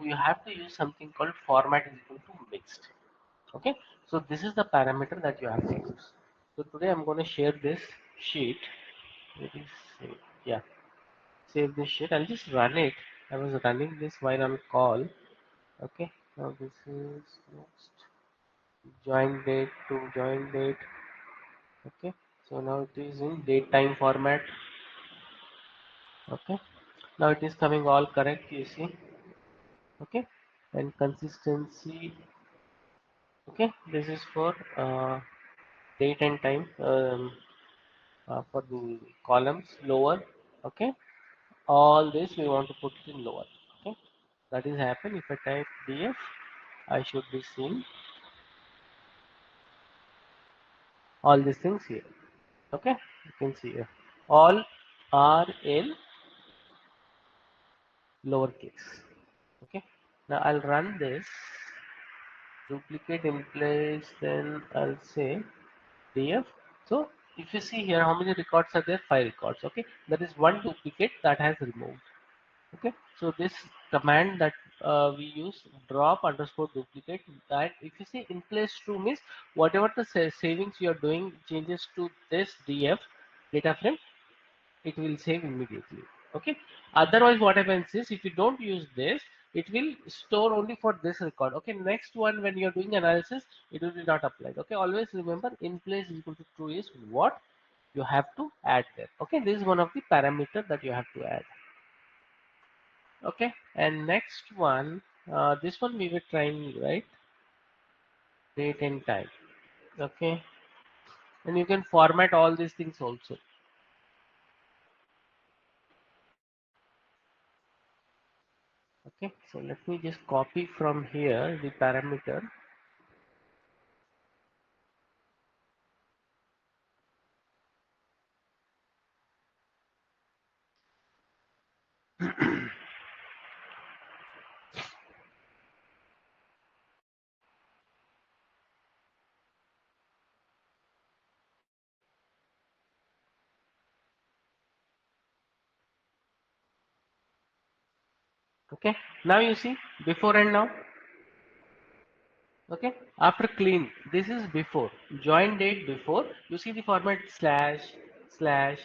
you have to use something called format is equal to mixed. Okay, so this is the parameter that you have to use. So today I'm going to share this sheet. It is yeah, save this sheet. I'll just run it. I was running this while on call. Okay, now this is next join date to join date. Okay, so now it is in date time format. Okay, now it is coming all correct, you see. Okay, and consistency. Okay, this is for date and time for the columns lower. Okay, all this we want to put it in lower. Okay, that is happen if I type df. I should be seeing all these things here. Okay, you can see here all are in lowercase. Okay, now I'll run this, duplicate in place, then I'll say df. So if you see here, how many records are there? 5 records. Okay, that is one duplicate that has removed. Okay, so this command that we use, drop underscore duplicate, that if you see in place true means whatever the savings you are doing changes to this df data frame, it will save immediately. Okay, otherwise what happens is if you don't use this, it will store only for this record. Okay, next one when you're doing analysis, it will be not applied. Okay, always remember in place is equal to true is what you have to add there. Okay, this is one of the parameter that you have to add. Okay, and next one, this one we were trying, right? Date and time. Okay, and you can format all these things also. Okay, so let me just copy from here the parameter. Okay, now you see before and now. Okay, after clean, this is before join date. Before you see the format slash slash.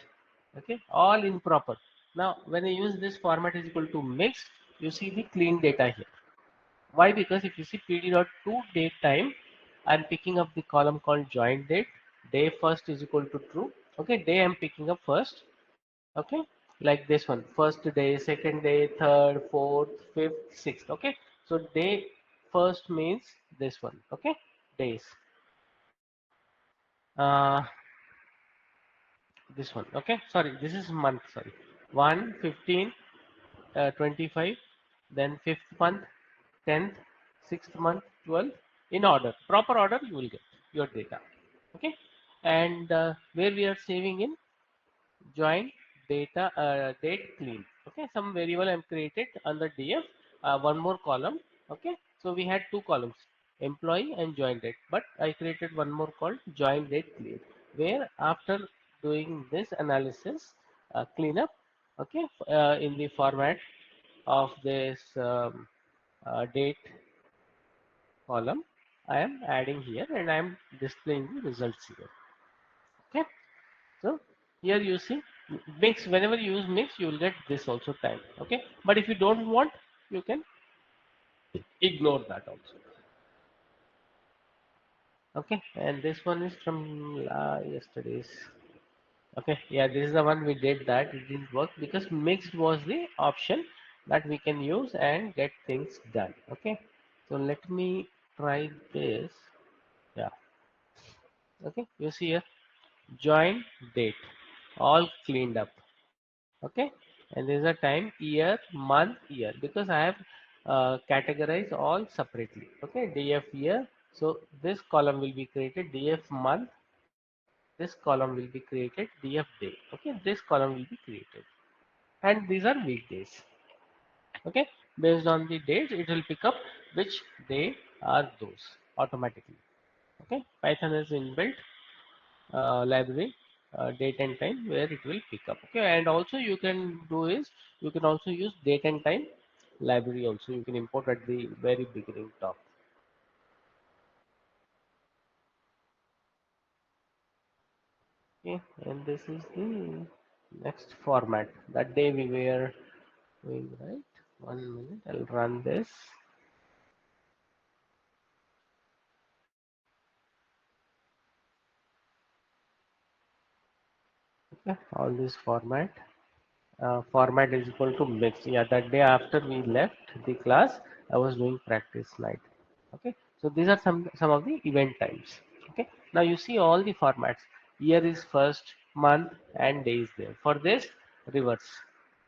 Okay, all improper. Now when I use this format is equal to mixed, you see the clean data here. Why? Because if you see pd.to date time, I'm picking up the column called join date. Day first is equal to true. Okay, day I'm picking up first. Okay, like this one, first day, second day, third, fourth, fifth, sixth. Okay, so day first means this one. Okay, days. Uh, this one. Okay, sorry, this is month. Sorry, 1, 15, 25, then fifth month, 10th, sixth month, 12th, in order, proper order you will get your data. Okay, and where we are saving in join data date clean. Okay, some variable I'm created under df, one more column. Okay, so we had two columns, employee and join date, but I created one more called join date clean, where after doing this analysis, cleanup. Okay, in the format of this date column, I am adding here and I am displaying the results here. Okay, so here you see mix. Whenever you use mix, you will get this also time. Okay, but if you don't want, you can ignore that also. Okay, and this one is from yesterday's. Okay, yeah, this is the one we did that it didn't work because mixed was the option that we can use and get things done. Okay, so let me try this. Yeah, okay, you see here join date all cleaned up. Okay, and there's a time, year, month, year, because I have categorized all separately. Okay, df year, so this column will be created df month, this column will be created df day. Okay, this column will be created, and these are weekdays. Okay, based on the dates it will pick up which day are those automatically. Okay, python is inbuilt library, date and time, where it will pick up. Okay, and also you can do is you can also use date and time library also. You can import at the very beginning top. Okay, and this is the next format. That day we were doing, right. 1 minute. I'll run this. Okay, all this format is equal to mix. Yeah, that day after we left the class, I was doing practice night. Okay, so these are some of the event times. Okay, now you see all the formats. Year is first, month, and day is there. For this, reverse.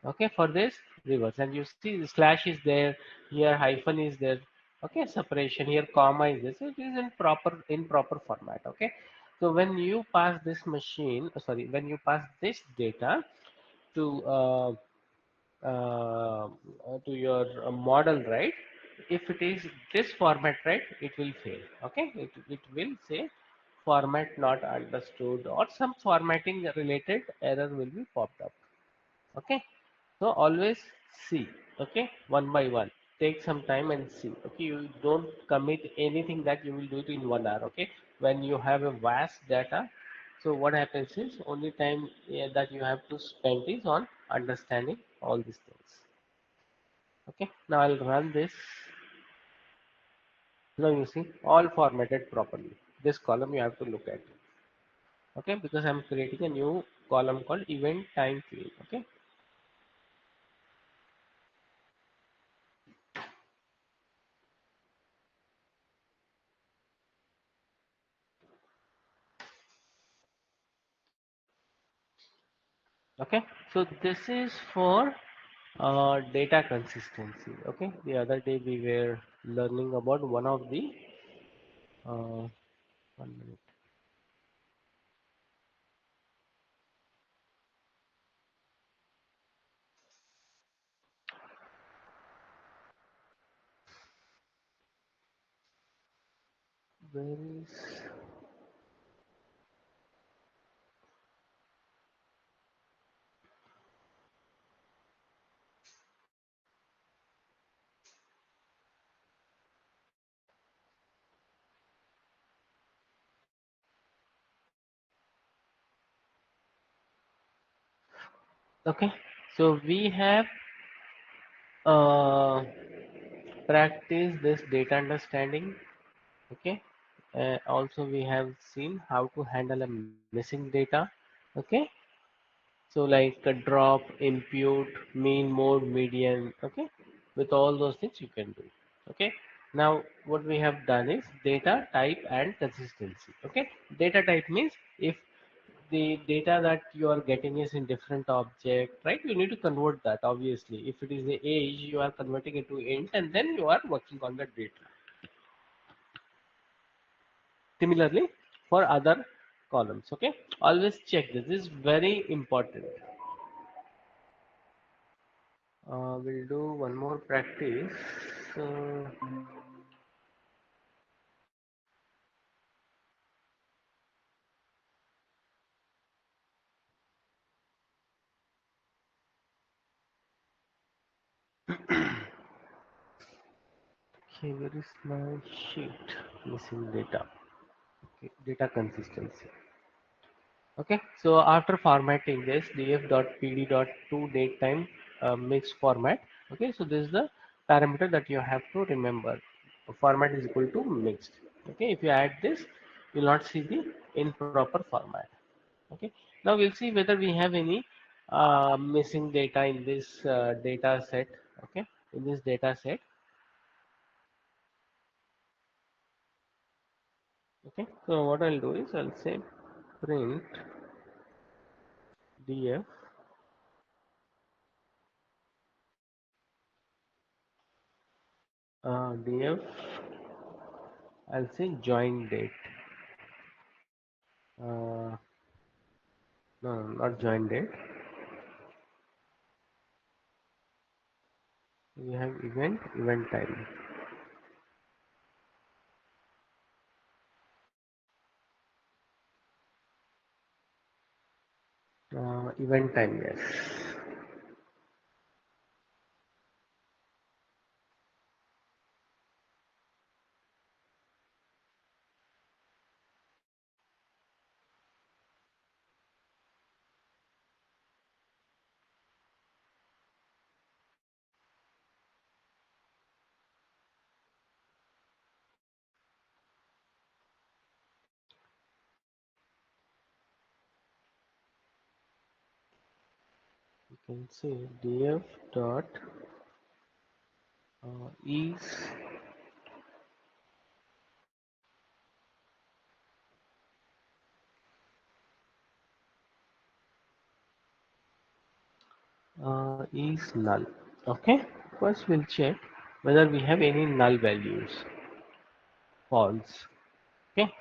Okay, for this, reverse. And you see the slash is there. Here hyphen is there. Okay, separation. Here comma is there. So it is in proper format. Okay, so when you pass this machine, sorry, when you pass this data to uh, your model, right? If it is this format, right, it will fail. Okay, it will say format not understood or some formatting related error will be popped up. Okay, so always see. Okay, one by one, take some time and see. Okay, you don't commit anything that you will do it in 1 hour. Okay, when you have a vast data, so what happens is only time that you have to spend is on understanding all these things. Okay, now I'll run this. Now you see all formatted properly. This column you have to look at. Okay, because I'm creating a new column called event time field. Okay, okay, so this is for data consistency. Okay, the other day we were learning about one of the 1 minute. Where is okay? So we have uh, practiced this data understanding. Okay, also we have seen how to handle a missing data. Okay, so like a drop, impute, mean, mode, median. Okay, with all those things you can do. Okay, now what we have done is data type and consistency. Okay, data type means if the data that you are getting is in different object, right, you need to convert that. Obviously, if it is the age, you are converting it to int and then you are working on the data. Similarly, for other columns, okay, always check this. This is very important. We'll do one more practice. So, okay, where is my sheet? Missing data. Okay, data consistency. Okay, so after formatting this df.pd.to date time mix format. Okay, so this is the parameter that you have to remember. Format is equal to mixed. Okay, if you add this, you will not see the improper format. Okay, now we'll see whether we have any missing data in this data set. Okay, in this data set. Okay, so what I'll do is I'll say print df df. I'll say join date. No, no, not join date. We have event time. Event time, yes. can say df dot is is null. Okay, first we'll check whether we have any null values. False. Okay,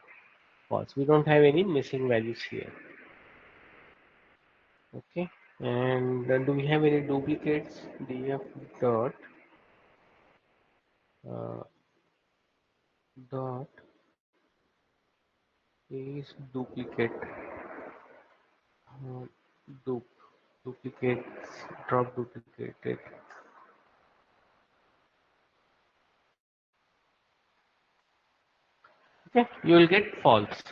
false. We don't have any missing values here. Okay, and do we have any duplicates? Df dot uh, dot is duplicate uh, dup duplicates drop duplicated. Okay, you will get false.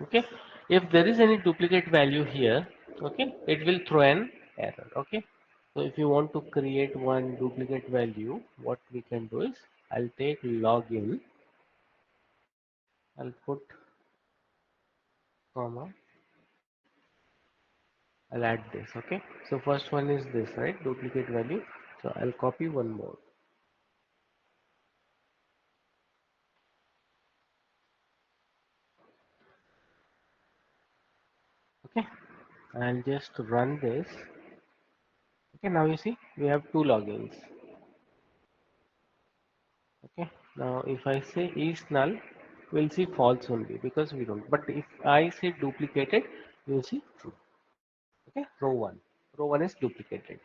Okay, if there is any duplicate value here, okay, it will throw an error. Okay, so if you want to create one duplicate value, what we can do is I'll take login, I'll put comma, I'll add this. Okay, so first one is this, right, duplicate value. So I'll copy one more. Okay, I'll just run this. Okay, now you see we have two logins. Okay, now if I say is null, we'll see false only because we don't. But if I say duplicated, you'll see true. Okay, row 1 is duplicated.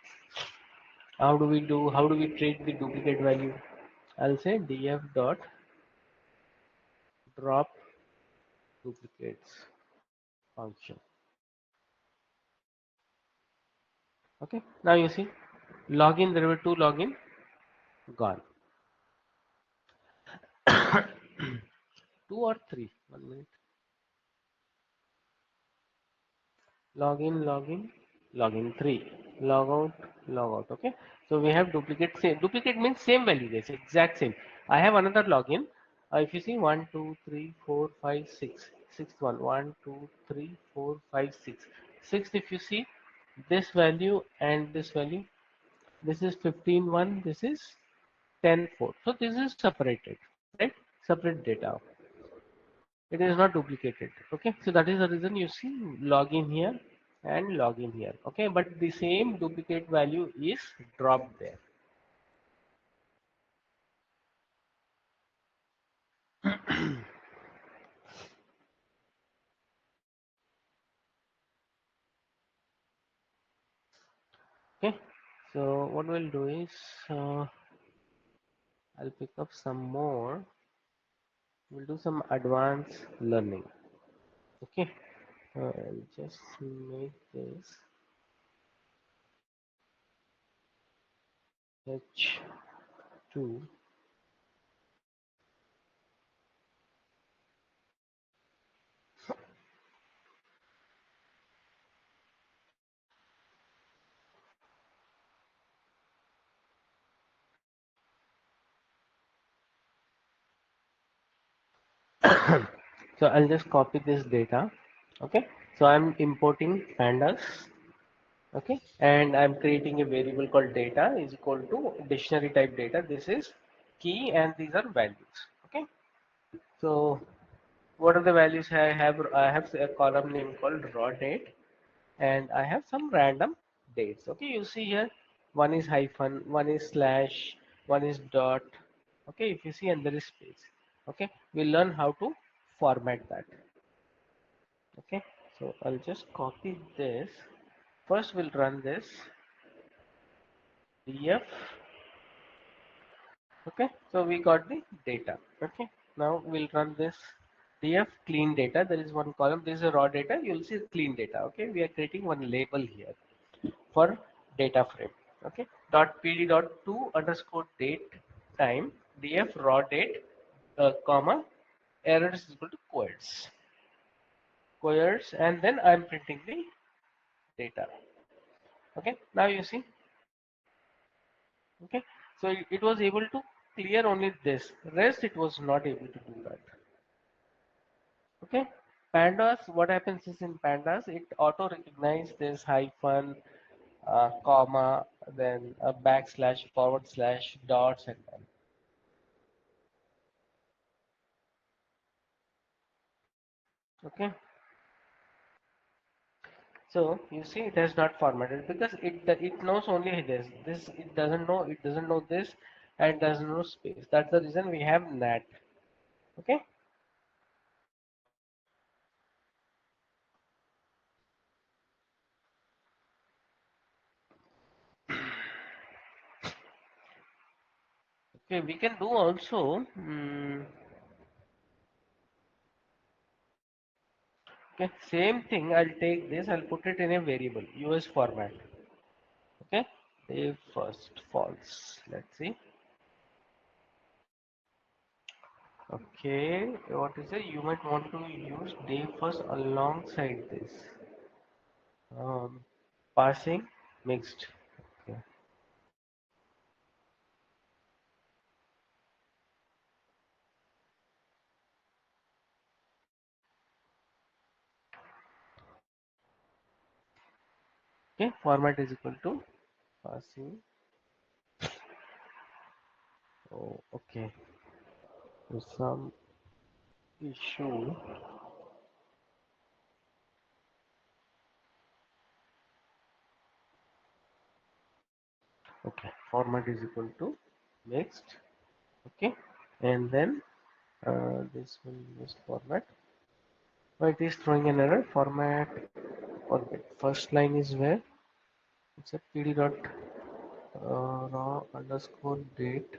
How do we do? How do we treat the duplicate value? I'll say df dot drop duplicates function. Okay, now you see login, there were two login, gone. Two or three, 1 minute. Login, login, login 3, log out, log out. Okay, so we have duplicate. Same duplicate means same value, guys, exact same. I have another login. If you see 1 2 3 4 5 6, sixth one, 1 2 3 4 5 6, sixth, if you see this value and this value, this is 15 1, this is 10 4. So this is separated, right? Separate data, it is not duplicated. Okay, so that is the reason you see login here and login here. Okay, but the same duplicate value is dropped there. Okay, so what we'll do is I'll pick up some more. We'll do some advanced learning. Okay, I'll just make this h2. So I'll just copy this data. Okay, so I'm importing pandas. Okay, and I'm creating a variable called data is equal to dictionary type data. This is key and these are values. Okay, so what are the values I have a column name called raw date, and I have some random dates. Okay, you see here one is hyphen, one is slash, one is dot. Okay, if you see, and there is space. Okay, we'll learn how to format that. Okay, so I'll just copy this. First we'll run this df. Okay, so we got the data. Okay, now we'll run this df clean data. There is one column, this is a raw data, you'll see clean data. Okay, we are creating one label here for data frame. Okay, dot pd dot to underscore date time df raw date comma errors is equal to queries, and then I'm printing the data. Okay, now you see. Okay, so it was able to clear only this, rest it was not able to do that. Okay, pandas, what happens is in pandas, it auto recognize this hyphen, comma, then a backslash, forward slash, dots, and all. Okay. So you see, it has not formatted because it knows only this. This it doesn't know. It doesn't know this, and doesn't know space. That's the reason we have NAT. Okay. Okay. We can do also. Okay. Same thing. I'll take this. I'll put it in a variable US format. Okay. Day first false. Let's see. Okay, what is it? You might want to use day first alongside this. Um, Passing mixed. Okay. Okay, format is equal to passing. Oh, okay. There's some issue. Okay, format is equal to mixed. Okay, and then this one is format. Oh, it is throwing an error. Format. Okay, first line is where it's a pd dot raw underscore date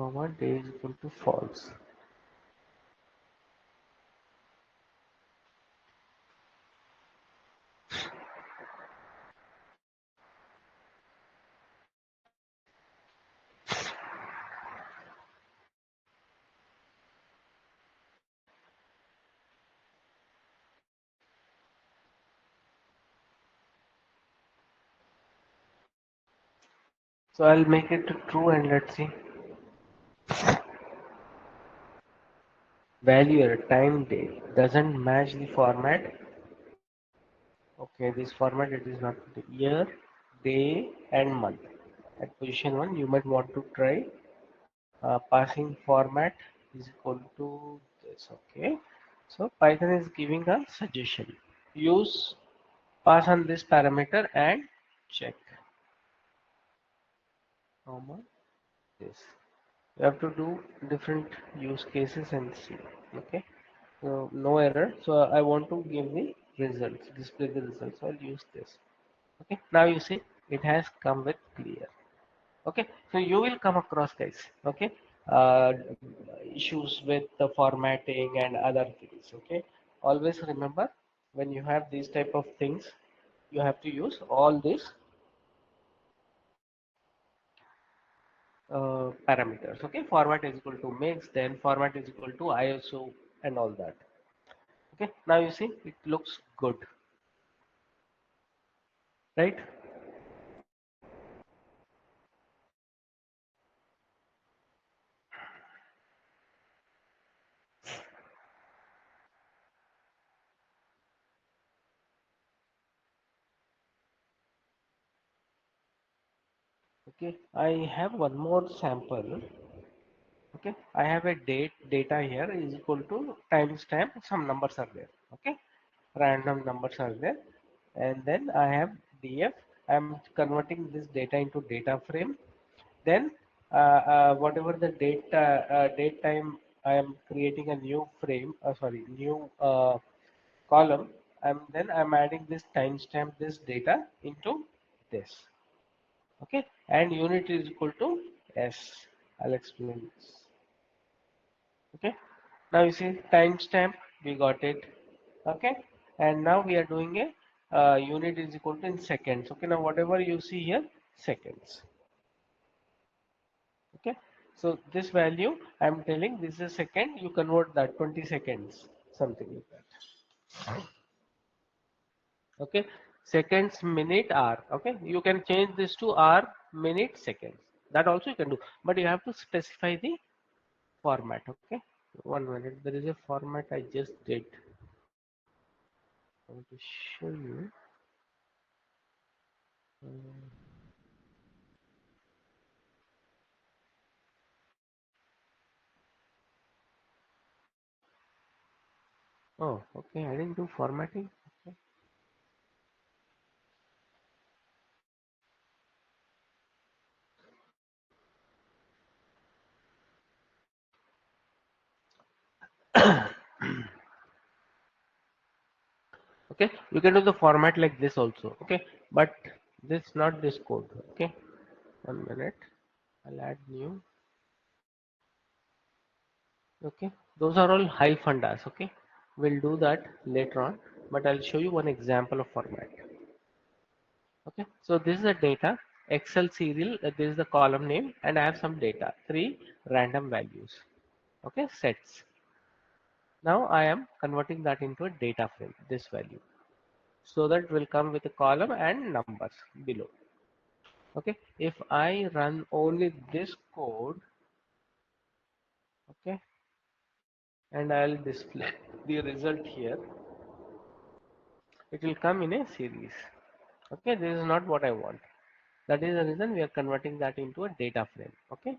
comma day is equal to false. So I'll make it to true and let's see. Value error time date doesn't match the format. Okay, this format it is not the year, day, and month. At position 1, you might want to try passing format is equal to this. Okay, so Python is giving a suggestion. Use pass on this parameter and check. Comma this. You have to do different use cases and see. Okay, so no error. So I want to give the results, display the results. So I'll use this. Okay, now you see it has come with clear. Okay, so you will come across guys. Okay, uh, issues with the formatting and other things. Okay, always remember when you have these type of things, you have to use all these parameters. Okay, format is equal to mix, then format is equal to ISO and all that. Okay, now you see it looks good, right? Okay, I have one more sample. Okay, I have a data here is equal to timestamp, some numbers are there. Okay, random numbers are there, and then I have df. I'm converting this data into data frame. Then whatever the date time, I am creating a new frame, sorry, new column. I'm adding this timestamp, this data into this. Okay, and unit is equal to s. I'll explain this. Okay, now you see timestamp, we got it. Okay, and now we are doing a unit is equal to in seconds. Okay, now whatever you see here, seconds. Okay, so this value I'm telling this is a second, you convert that 20 seconds, something like that. Okay, seconds, minute, hour. Okay, you can change this to hour, minute, seconds. That also you can do, but you have to specify the format. Okay, 1 minute, there is a format I just did. I want to show you. Mm. Oh, okay. I didn't do formatting. Okay. Okay, you can do the format like this also. Okay, but this not this code. Okay, 1 minute. I'll add new. Okay, those are all high fundas. Okay, we'll do that later on, but I'll show you one example of format. Okay, so this is a data Excel serial. This is the column name, and I have some data, three random values. Okay, sets. Now I am converting that into a data frame. This value, so that will come with a column and numbers below. Okay, if I run only this code, okay, and I'll display the result here, it will come in a series. Okay, this is not what I want. That is the reason we are converting that into a data frame. Okay,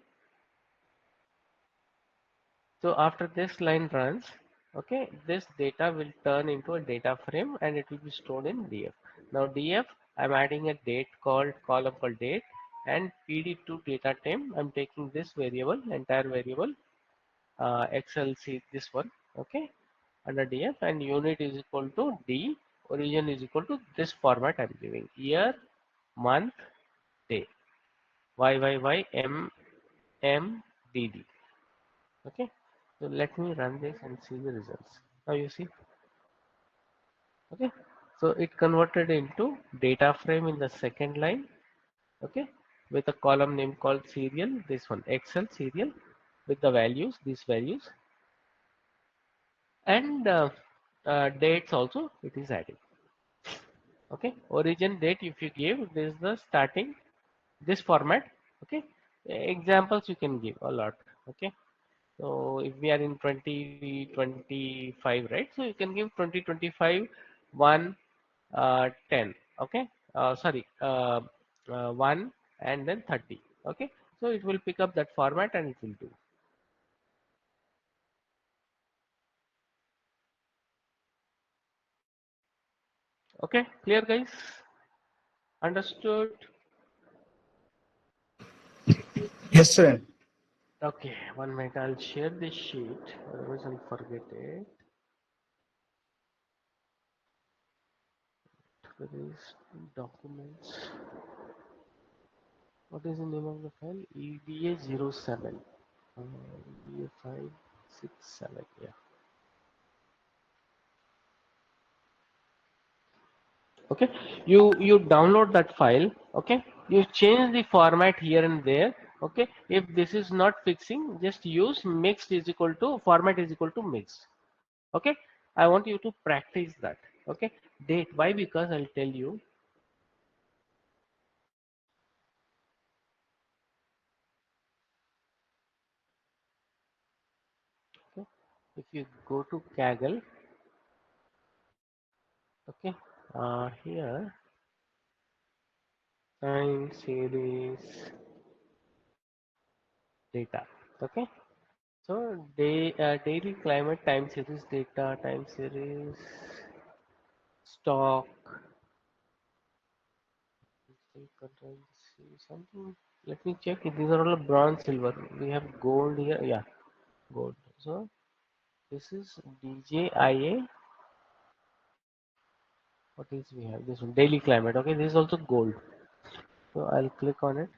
so after this line runs, okay, this data will turn into a data frame and it will be stored in df. Now df, I'm adding a date called column called date, and pd2 data time, I'm taking this variable, entire variable, XLC, this one, okay, under df, and unit is equal to d, origin is equal to this format I'm giving, year, month, day, YYYMMDD. Okay, so let me run this and see the results. Now you see, okay, so it converted into data frame in the second line, okay, with a column name called serial, this one Excel serial, with the values, these values, and dates also it is adding. Okay, origin date, if you give this is the starting, this format. Okay, examples you can give a lot. Okay, so if we are in 2025, right, so you can give 2025 1 10. Okay, sorry, 1 and then 30. Okay, so it will pick up that format and it will do. Okay, clear guys, understood? Yes, sir. Okay, 1 minute, I'll share this sheet, otherwise I'll forget it. Where is documents? What is the name of the file? EDA 07. EDA 567. Yeah. Okay. You download that file. Okay. You change the format here and there. Okay. If this is not fixing, just use mixed is equal to format is equal to mixed. Okay. I want you to practice that. Okay. Date. Why? Because I'll tell you. Okay. If you go to Kaggle, okay, here time series data. Okay, so daily climate time series data, time series stock, something. Let me check. These are all bronze, silver. We have gold here. Yeah, gold. So this is DJIA. What is we have? This one daily climate. Okay, this is also gold. So I'll click on it.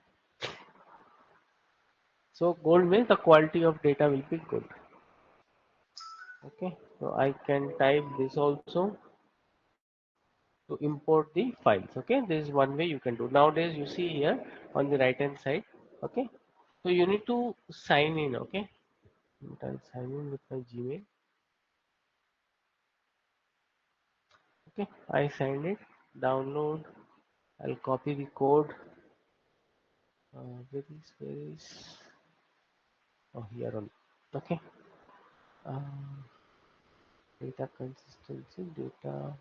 So gold means the quality of data will be good. Okay, so I can type this also to import the files. Okay, this is one way you can do. Nowadays you see here on the right hand side. Okay, so you need to sign in. Okay, I'll sign in with my Gmail. Okay, I signed it. Download. I'll copy the code. Where is oh, here on. Okay, um, data consistency, data.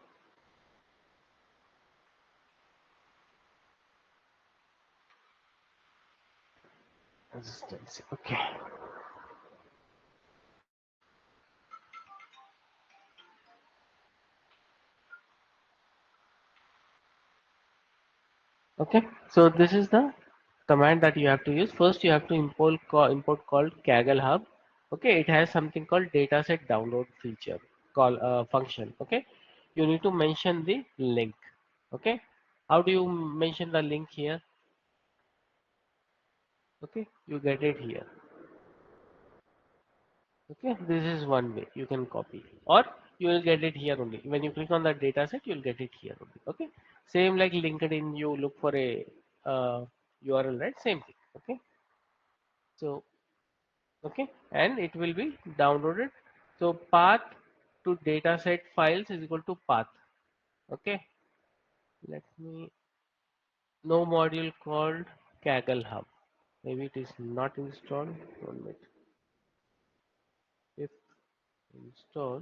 Consistency. Okay. Okay. So this is the command that you have to use. First, you have to import called Kaggle Hub. Okay. It has something called dataset download feature call function. Okay. You need to mention the link. Okay. How do you mention the link here? Okay. You get it here. Okay, this is one way you can copy, or you will get it here only. When you click on the data set, you will get it here only. Okay, same like LinkedIn, you look for a URL, right? Same thing. Okay, so okay, and it will be downloaded. So path to dataset files is equal to path. Okay, let me no module called Kaggle Hub. Maybe it is not installed. One minute. If install,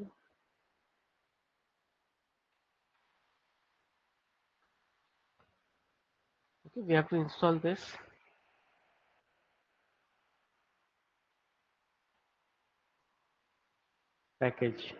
okay, we have to install this package.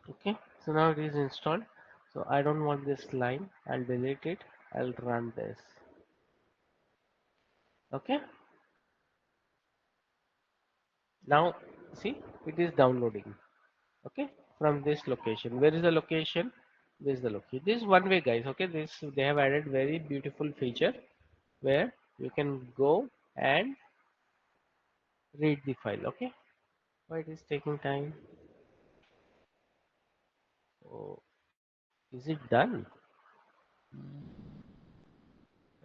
Okay, so now it is installed. So I don't want this line. I'll delete it. I'll run this. Okay, now see it is downloading. Okay, from this location. Where is the location? This is the location. This is one way, guys. Okay, this they have added very beautiful feature where you can go and read the file. Okay, why it is taking time? Oh, is it done?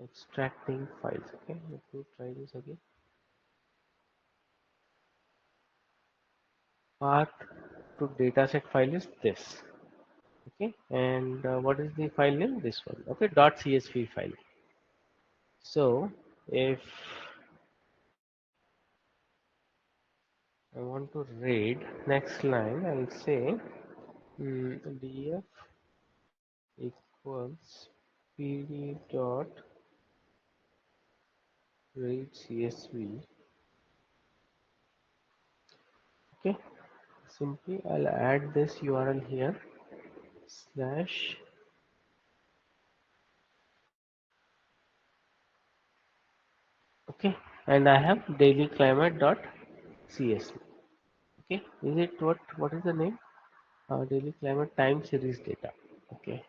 Extracting files. Okay, let me try this again. Path to dataset file is this. Okay, and what is the file name? This one. Okay, .csv file. So if I want to read next line, I'll say df equals pd dot read csv. Okay, simply I'll add this URL here slash okay, and I have daily climate dot csv. Okay, is it what is the name? Daily climate time series data. Okay,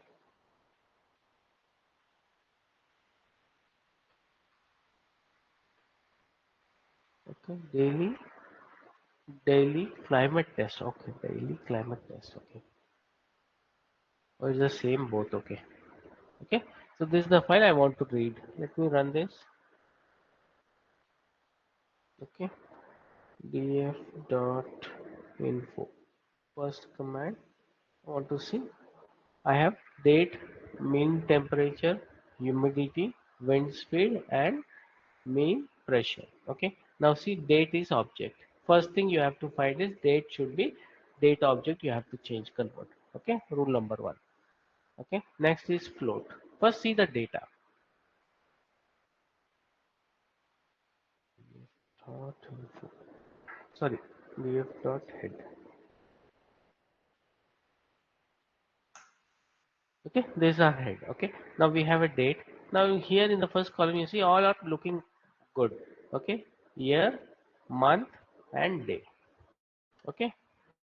okay, daily climate test. Okay, daily climate test. Okay, or is the same both? Okay, okay. So this is the file I want to read. Let me run this. Okay, df dot info. First command I want to see. I have date, mean temperature, humidity, wind speed, and mean pressure. Okay, now see date is object. First thing you have to find is date should be date object, you have to change convert. Okay, rule number one. Okay, next is float. First see the data. Dot info. Sorry, df dot head. Okay, this is our head. Okay, now we have a date. Now here in the first column you see all are looking good. Okay, year, month, and day. Okay,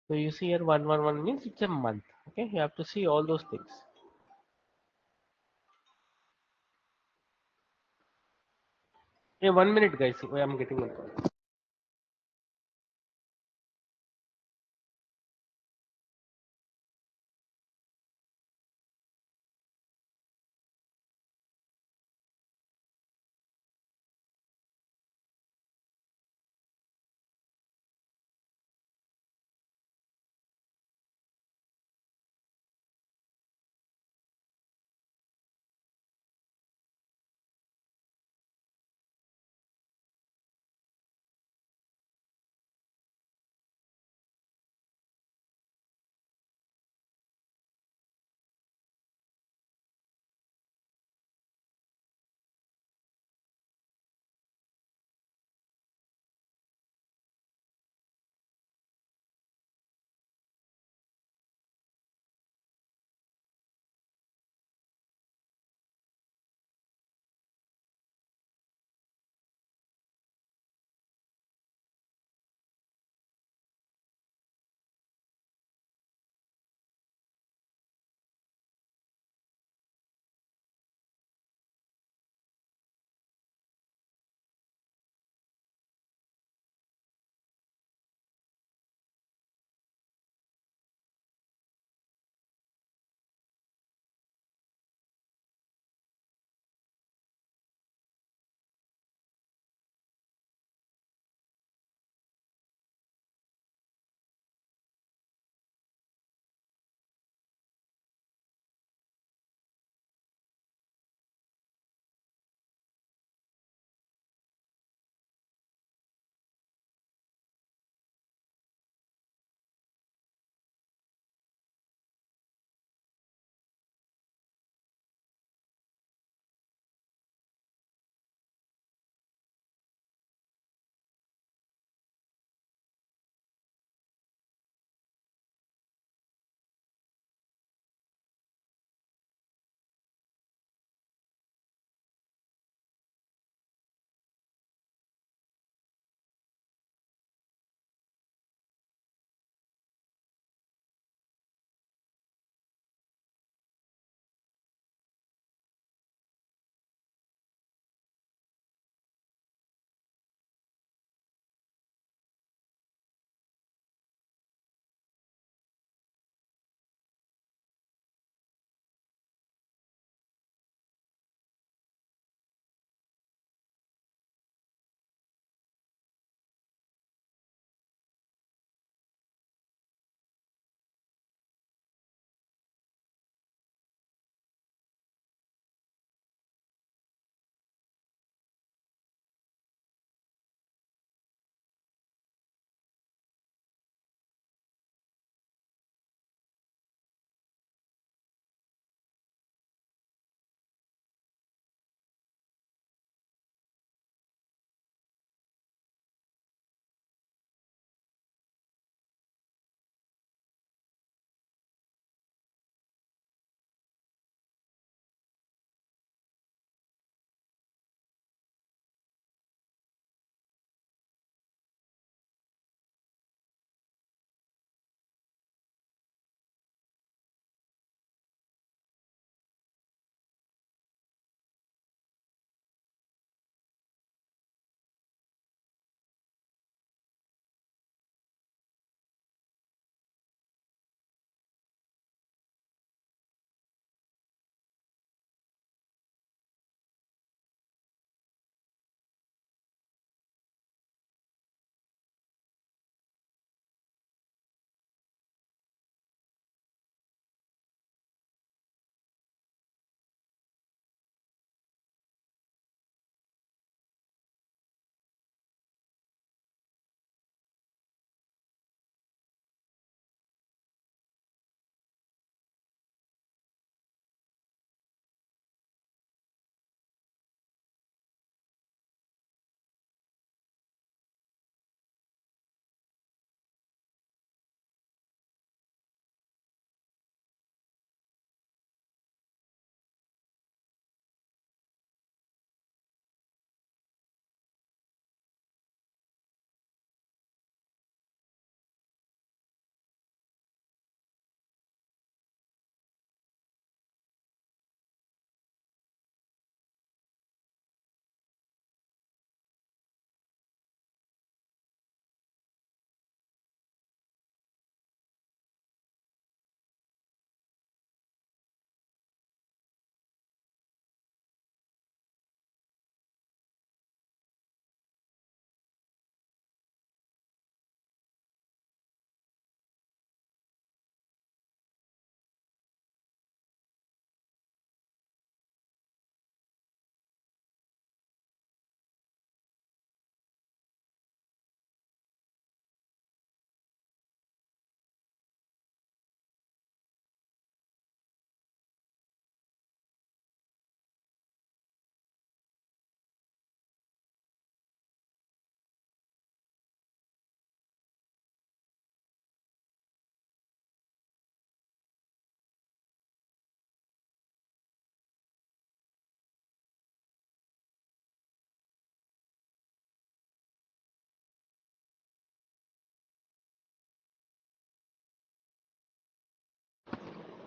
so you see here 111 means it's a month. Okay, you have to see all those things. Hey, 1 minute, guys. I'm getting one call.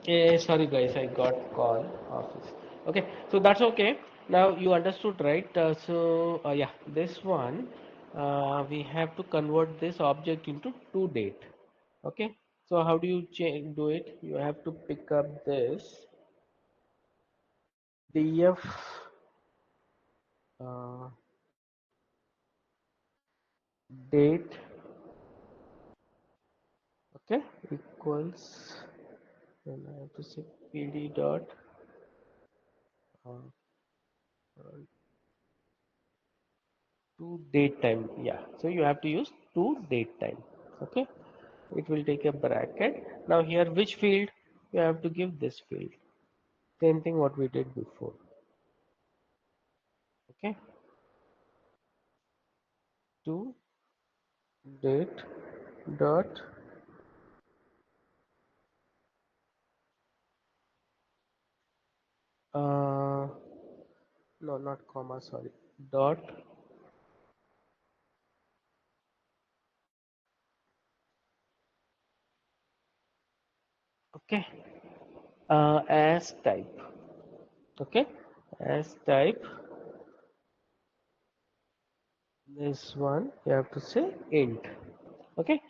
Sorry guys, I got call office. Okay, so that's okay. Now you understood, right? Yeah, this one we have to convert this object into to date. Okay, so how do you do it? You have to pick up this df uh, date, okay, equals, then I have to say pd dot uh, to date time. Yeah, so you have to use to date time. Okay, it will take a bracket. Now here which field? You have to give this field, same thing what we did before. Okay, to date dot uh, no, not comma, sorry, dot, okay, as type. Okay, as type, this one you have to say int. Okay,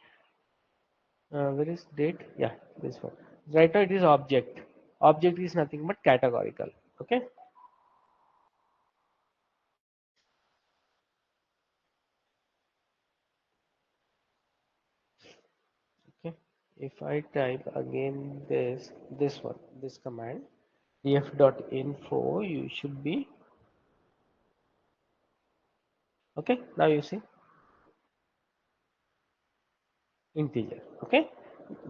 where is date? Yeah, this one. Right now it is object. Object is nothing but categorical. Okay, okay. If I type again this one, this command, df.info, you should be okay. Now you see integer. Okay,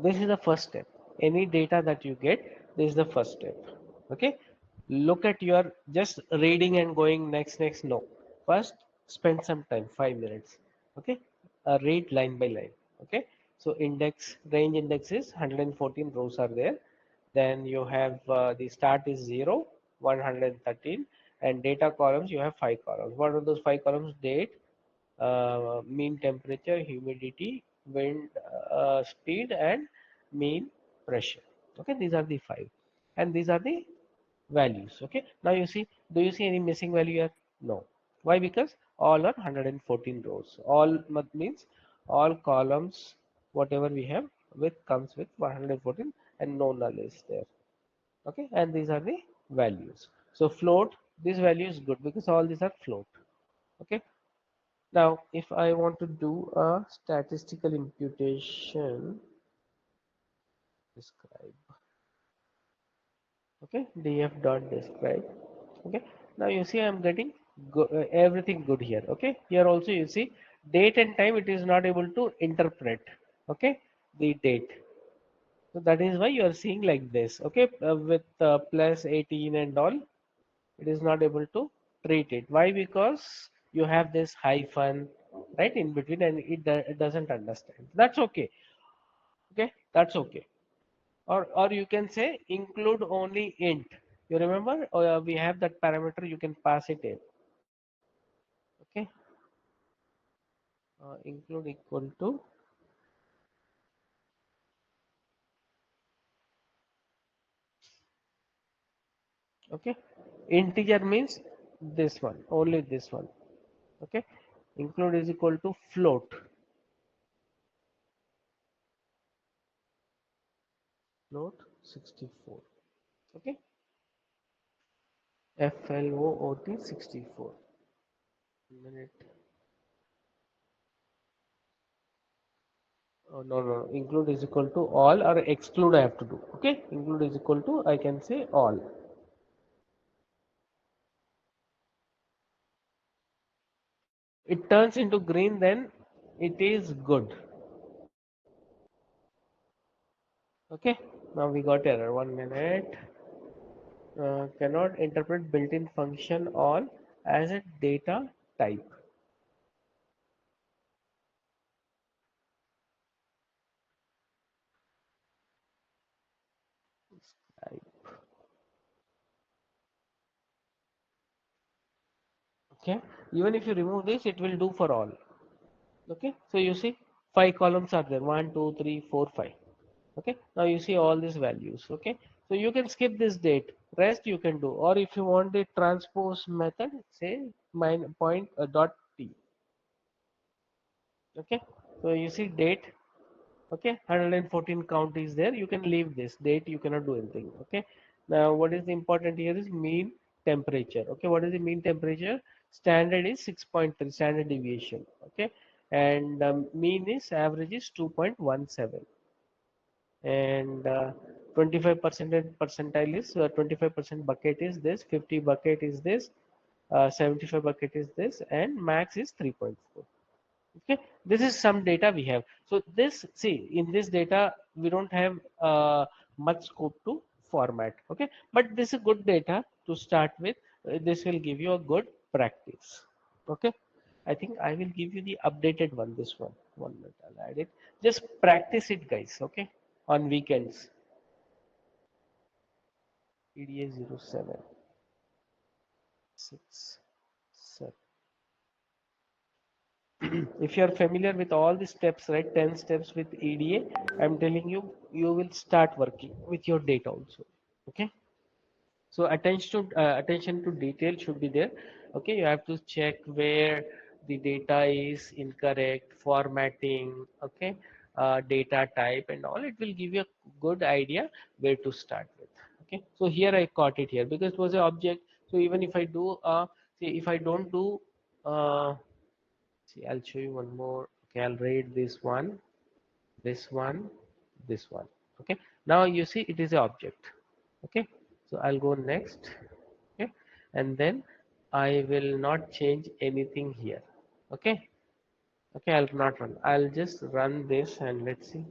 this is the first step. Any data that you get, this is the first step. Okay, look at your just reading and going next. No, first spend some time, 5 minutes. Okay, read line by line. Okay, so index range index is 114 rows are there. Then you have the start is 0, 113, and data columns you have 5 columns. What are those 5 columns? Date, mean temperature, humidity, wind speed, and mean pressure. Okay, these are the five, and these are the values. Okay, now you see, do you see any missing value here? No. Why? Because all are 114 rows. All means all columns, whatever we have with comes with 114, and no null is there. Okay, and these are the values. So float, this value is good because all these are float. Okay, now, if I want to do a statistical imputation, describe, okay, df dot describe, okay. Now you see I'm getting everything good here, okay. Here also you see date and time it is not able to interpret, okay, the date. So that is why you are seeing like this, okay, with plus 18 and all, it is not able to treat it. Why? Because you have this hyphen right in between and it doesn't understand. That's okay. Okay, that's okay. Or you can say include only int. You remember we have that parameter, you can pass it in. Okay, include equal to, okay, integer means this one, only this one. Okay, include is equal to float, float 64. Okay, float 64 minute. Oh, no, no, include is equal to all, or exclude I have to do. Okay, include is equal to, I can say all. It turns into green, then it is good. Okay, now we got error. 1 minute. Cannot interpret built-in function on as a data type. Type. Okay, even if you remove this, it will do for all. Okay, so you see 5 columns are there, 1 2 3 4 5. Okay, now you see all these values. Okay, So you can skip this date. Rest you can do. Or if you want the transpose method, say mine point dot t. Okay. So you see date. Okay, 114 count is there. You can leave this date. You cannot do anything. Okay. Now what is important here is mean temperature. Okay. What is the mean temperature? Standard is 6.3 standard deviation. Okay. And mean is average is 2.17, and 25% percentile is 25% bucket is this, 50 bucket is this, 75 bucket is this, and max is 3.4. Okay, this is some data we have. So this, see, in this data we don't have much scope to format. Okay, but this is good data to start with. This will give you a good practice. Okay, I think I will give you the updated one. This one minute, I'll add it. Just practice it, guys. Okay, on weekends. EDA 07 6 7. If you are familiar with all the steps, right, 10 steps with EDA, I'm telling you, you will start working with your data also. Okay. So attention to detail should be there. Okay, you have to check where the data is incorrect, formatting, okay, data type and all. It will give you a good idea where to start with. Okay, so here I caught it here because it was an object. So even if I do, see, if I don't do, see, I'll show you one more. Okay, I'll rate this one, this one, this one. Okay, now you see it is an object. Okay, so I'll go next. Okay, and then I will not change anything here. Okay, okay, I'll not run. I'll just run this and let's see.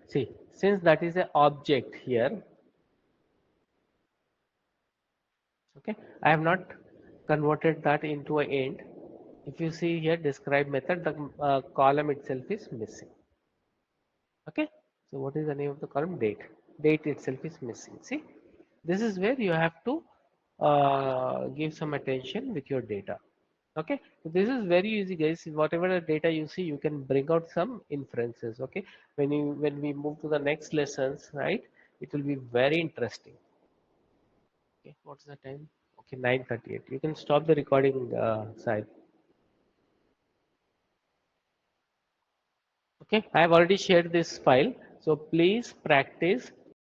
See, since that is an object here, okay, I have not converted that into an int. If you see here, describe method, the column itself is missing. Okay, so what is the name of the column? Date. Date itself is missing. See, this is where you have to give some attention with your data. Okay, so this is very easy, guys. Whatever the data you see, you can bring out some inferences. Okay, when we move to the next lessons, right, it will be very interesting. Okay, what's the time? Okay, 9:38. You can stop the recording side. Okay, I have already shared this file, so please practice